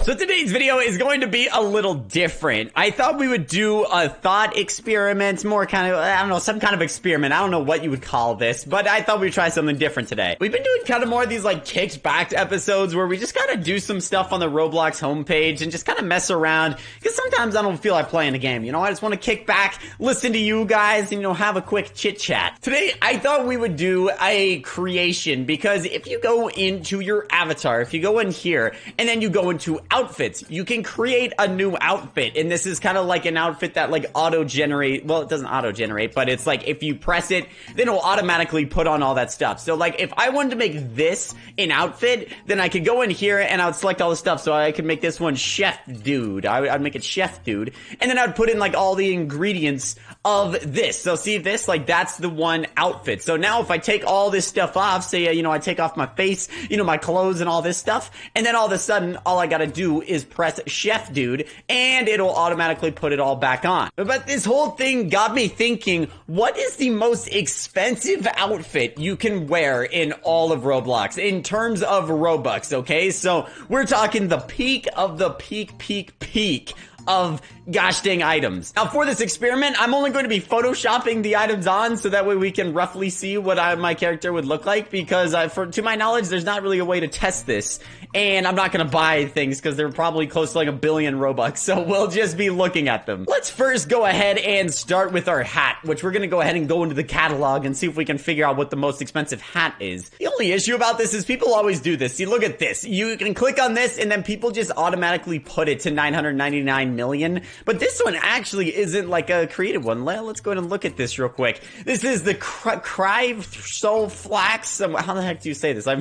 So today's video is going to be a little different. I thought we would do a thought experiment, more kind of, I don't know, some kind of experiment. I don't know what you would call this, but I thought we'd try something different today. We've been doing kind of more of these like kicked back episodes where we just kind of do some stuff on the Roblox homepage and just kind of mess around, because sometimes I don't feel like playing a game, you know? I just want to kick back, listen to you guys, and, you know, have a quick chit chat. Today, I thought we would do a creation, because if you go into your avatar, if you go in here, and then you go into outfits, you can create a new outfit. And this is kind of like an outfit that like auto-generate, well, it doesn't auto-generate, but it's like if you press it, then it'll automatically put on all that stuff. So like if I wanted to make this an outfit, then I could go in here and I would select all the stuff. So I could make this one chef dude. I'd make it chef dude. And then I'd put in like all the ingredients of this. So see this, like that's the one outfit. So now if I take all this stuff off, say, you know, I take off my face, you know, my clothes and all this stuff, and then all of a sudden, all I gotta do is press chef dude, and it'll automatically put it all back on. But this whole thing got me thinking, what is the most expensive outfit you can wear in all of Roblox in terms of Robux, okay? So we're talking the peak of the peak of gosh dang items. Now for this experiment, I'm only going to be photoshopping the items on so that way we can roughly see what my character would look like, because to my knowledge, there's not really a way to test this, and I'm not going to buy things because they're probably close to like 1 billion Robux, so we'll just be looking at them. Let's first go ahead and start with our hat, which we're going to go ahead and go into the catalog and see if we can figure out what the most expensive hat is. The only issue about this is people always do this. See, look at this. You can click on this and then people just automatically put it to 999 million. But this one actually isn't like a creative one. Let's go ahead and look at this real quick. This is the Soul Flax. How the heck do you say this? How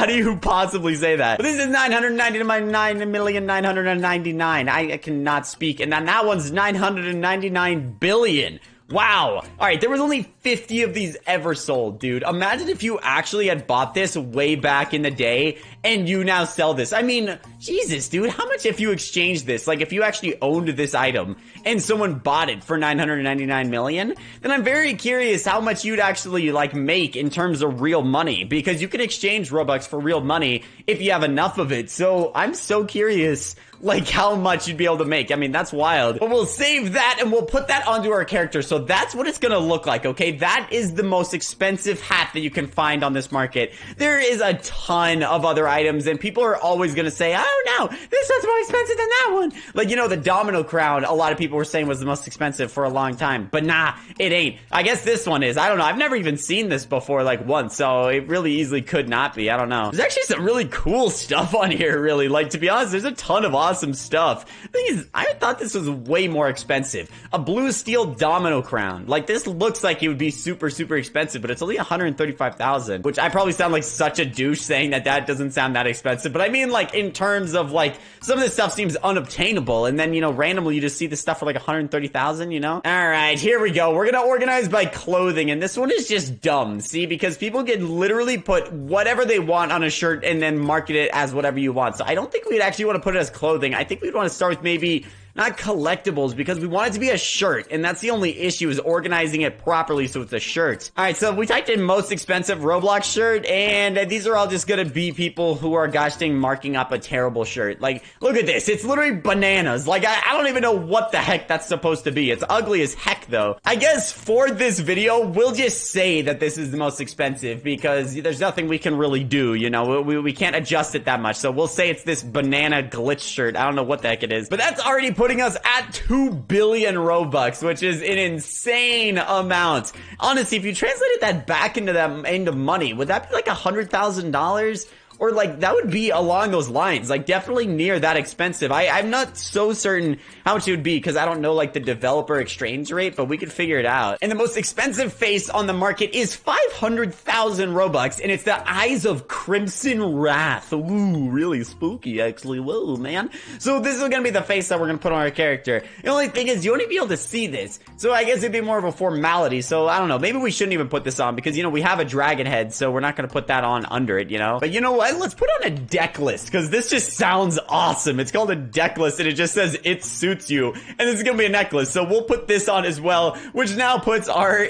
do you possibly say that? But this is 999,999,999. I cannot speak. And then that one's 999 billion. Wow. All right, there was only 50 of these ever sold, dude. Imagine if you actually had bought this way back in the day and you now sell this. I mean, Jesus, dude, how much if you exchanged this? Like, if you actually owned this item and someone bought it for 999 million, then I'm very curious how much you'd actually, like, make in terms of real money, because you can exchange Robux for real money if you have enough of it. So I'm so curious, like, how much you'd be able to make. I mean, that's wild. But we'll save that and we'll put that onto our character. So that's what it's gonna look like, okay? That is the most expensive hat that you can find on this market. There is a ton of other items, and people are always gonna say, oh no, this one's more expensive than that one. Like, you know, the domino crown, a lot of people were saying was the most expensive for a long time. But nah, it ain't. I guess this one is. I don't know. I've never even seen this before, like, once. So it really easily could not be. I don't know. There's actually some really cool stuff on here, really. Like, to be honest, there's a ton of awesome stuff. The thing is, I thought this was way more expensive. A blue steel domino crown. Like, this looks like it would be super, super expensive, but it's only 135,000, which I probably sound like such a douche saying that doesn't sound that expensive. But I mean, like, in terms of, like, some of this stuff seems unobtainable, and then, you know, randomly you just see this stuff for like 130,000, you know? All right, here we go. We're gonna organize by clothing, and this one is just dumb, see? Because people can literally put whatever they want on a shirt and then market it as whatever you want. So I don't think we'd actually want to put it as clothing. I think we'd want to start with maybe not collectibles, because we want it to be a shirt, and that's the only issue, is organizing it properly so it's a shirt. All right, so we typed in most expensive Roblox shirt, and these are all just gonna be people who are gosh dang marking up a terrible shirt. Like, look at this. It's literally bananas. Like, I don't even know what the heck that's supposed to be. It's ugly as heck, though. I guess for this video, we'll just say that this is the most expensive, because there's nothing we can really do, you know? We can't adjust it that much, so we'll say it's this banana glitch shirt. I don't know what the heck it is, but that's already putting us at 2 billion Robux, which is an insane amount. Honestly, if you translated that back into money, would that be like $100,000? Or, like, that would be along those lines. Like, definitely near that expensive. I'm not so certain how much it would be, because I don't know, like, the developer exchange rate, but we could figure it out. And the most expensive face on the market is 500,000 Robux, and it's the Eyes of Crimson Wrath. Ooh, really spooky, actually. Whoa, man. So this is gonna be the face that we're gonna put on our character. The only thing is, you won't be able to see this. So I guess it'd be more of a formality. So, I don't know. Maybe we shouldn't even put this on, because, you know, we have a dragon head, so we're not gonna put that on under it, you know? But you know what? let's put on a deck list, because this just sounds awesome. It's called a deck list, and it just says it suits you, and this is gonna be a necklace. So we'll put this on as well, which now puts our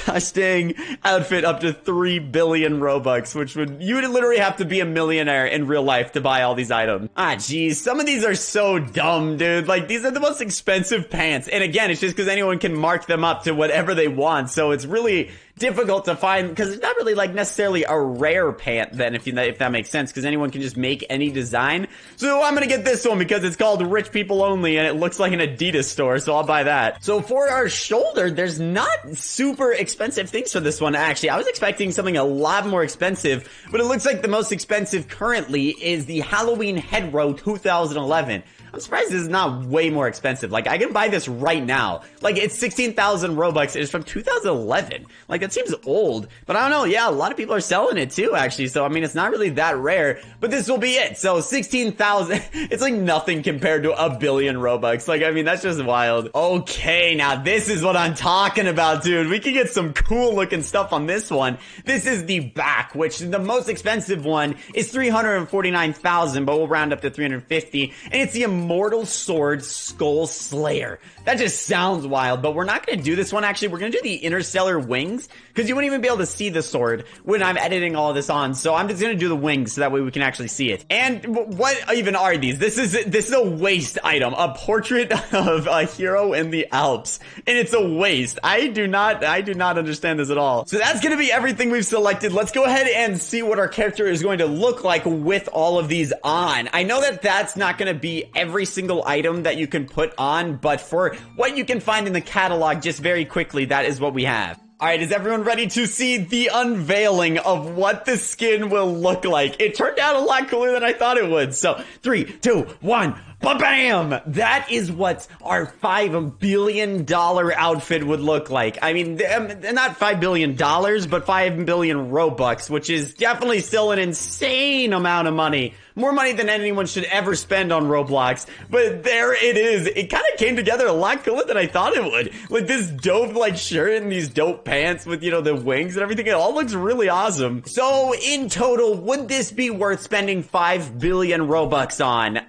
gosh dang outfit up to 3 billion Robux, which you would literally have to be a millionaire in real life to buy all these items. Ah, geez, some of these are so dumb, dude. Like, these are the most expensive pants, and again, it's just because anyone can mark them up to whatever they want, so it's really difficult to find, because it's not really like necessarily a rare pant then, if that makes sense, because anyone can just make any design. So I'm gonna get this one because it's called Rich People Only and it looks like an Adidas store, so I'll buy that. So for our shoulder, there's not super expensive things for this one, actually. I was expecting something a lot more expensive, but it looks like the most expensive currently is the Halloween Head Row 2011. I'm surprised this is not way more expensive. Like, I can buy this right now. Like, it's 16,000 Robux. It's from 2011. Like, that seems old. But I don't know. Yeah, a lot of people are selling it too, actually. So, I mean, it's not really that rare. But this will be it. So, 16,000. It's like nothing compared to 1 billion Robux. Like, I mean, that's just wild. Okay, now this is what I'm talking about, dude. We can get some cool looking stuff on this one. This is the back, which the most expensive one is 349,000, but we'll round up to 350. And it's the Immortal Sword Skull Slayer. That just sounds wild, but we're not going to do this one. Actually, we're going to do the Interstellar Wings, because you wouldn't even be able to see the sword when I'm editing all this on. So I'm just going to do the wings so that way we can actually see it. And what even are these? This is a waste item, a portrait of a hero in the Alps, and it's a waste. I do not understand this at all. So that's going to be everything we've selected. Let's go ahead and see what our character is going to look like with all of these on. I know that that's not going to be every single item that you can put on, but for what you can find in the catalog, just very quickly, that is what we have. Alright, is everyone ready to see the unveiling of what the skin will look like? It turned out a lot cooler than I thought it would. So, 3, 2, 1... Ba-bam! That is what our $5 billion outfit would look like. I mean, not $5 billion, but 5 billion Robux, which is definitely still an insane amount of money. More money than anyone should ever spend on Roblox. But there it is. It kind of came together a lot cooler than I thought it would. Like this dope, like, shirt and these dope pants with, you know, the wings and everything. It all looks really awesome. So, in total, would this be worth spending 5 billion Robux on?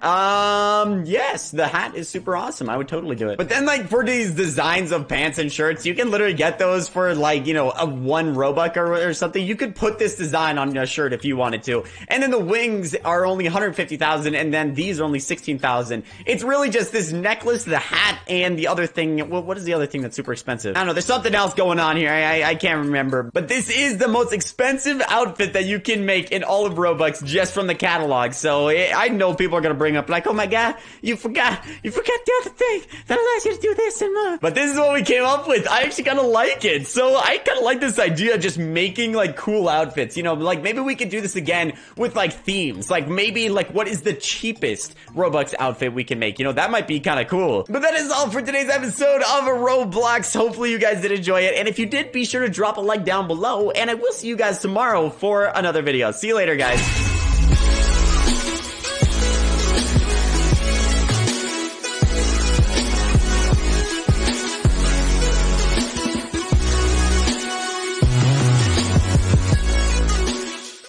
Yes, the hat is super awesome. I would totally do it. But then, like, for these designs of pants and shirts, you can literally get those for, like, you know, a 1 Robux or something. You could put this design on a shirt if you wanted to. And then the wings are only 150,000, and then these are only 16,000. It's really just this necklace, the hat, and the other thing. Well, what is the other thing that's super expensive? I don't know. There's something else going on here. I can't remember. But this is the most expensive outfit that you can make in all of Robux just from the catalog. So I know people are going to bring up, like, oh my god, you forgot the other thing that allows you to do this and more. But this is what we came up with. I actually kind of like it. So I kind of like this idea of just making like cool outfits, you know, like maybe we could do this again with like themes, like maybe like what is the cheapest Robux outfit we can make, you know, that might be kind of cool. But that is all for today's episode of Roblox. Hopefully you guys did enjoy it, and if you did, be sure to drop a like down below, and I will see you guys tomorrow for another video. See you later, guys.